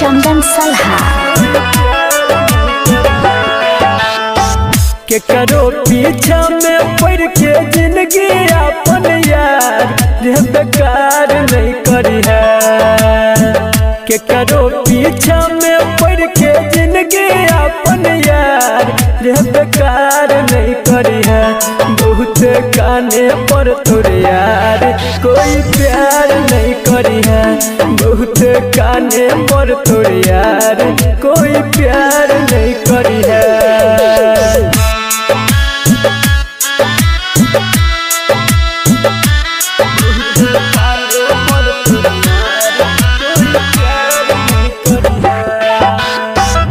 चंदन सलहा। के करो पीछा में पड़ के जिंदगी अपन यार रे बेकार नहीं करी है। के करो पीछा में पड़ के जिंदगी अपन यार रे बेकार नहीं करी है। बहुत काने पर तोरे यार कोई प्यार नहीं करी है। बहुत काने पर तोरे यार कोई प्यार नहीं करी है।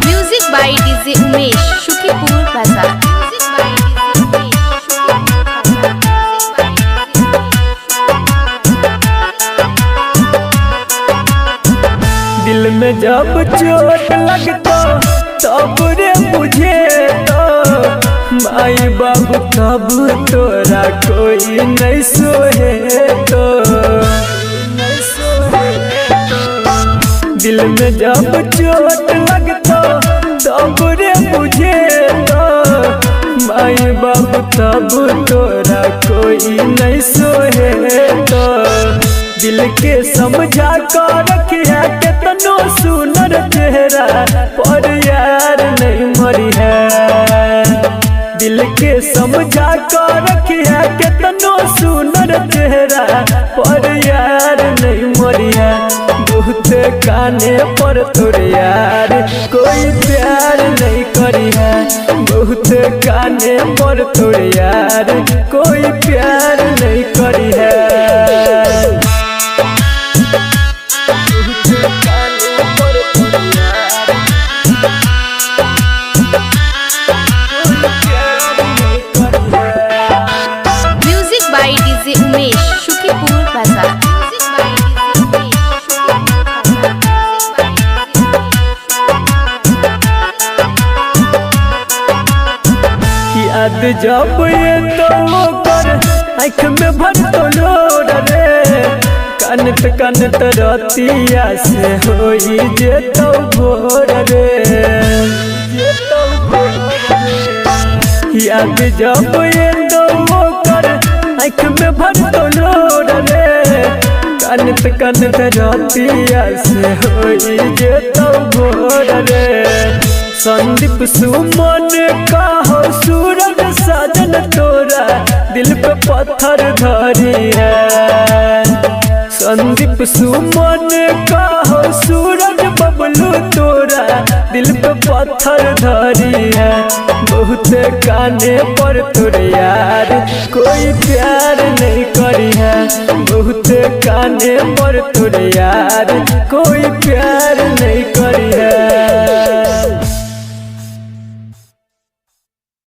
Music by DJ Umesh Shukipur Bazar. दिल में जब चोट लगता तब रे मुझे तो माई बाबू तब तोरा कोई नहीं सोहे तो। दिल में जब चोट लगता तब रे मुझे तो माई बाबू तब तोरा कोई नहीं सोहे तो। दिल के समझा कर रखिया कितनो सुनर चेहरा पर यार नहीं मरी है। दिल के समझा कर रखिया कितनो सुनर चेहरा पर यार नहीं मरी है। बहुत काने पर तोरे यार कोई प्यार नहीं करी है। बहुत काने पर तोरे यार कोई प्यार नहीं करी है। Music by DJ Umesh Shukipur Bazar. याद जब ये तो कर आँख में भर तो लोड रे। कानत कानत रतिया से होई जे तो भोर रे। याद जब ये तो कर आँख में भर तो लोड रे। कानत कानत रतिया से होई जे तो भोर रे। संदीप सुमन का हो सूरज साजन तोरा दिल पे पत्थर धरी है। संदीप सुमन का हो सूरज बबलू तोरा दिल पे पत्थर धरी है। बहुत काने पर तोरे यार कोई प्यार नहीं करी है। बहुत काने पर तोरे यार कोई प्यार नहीं करी है।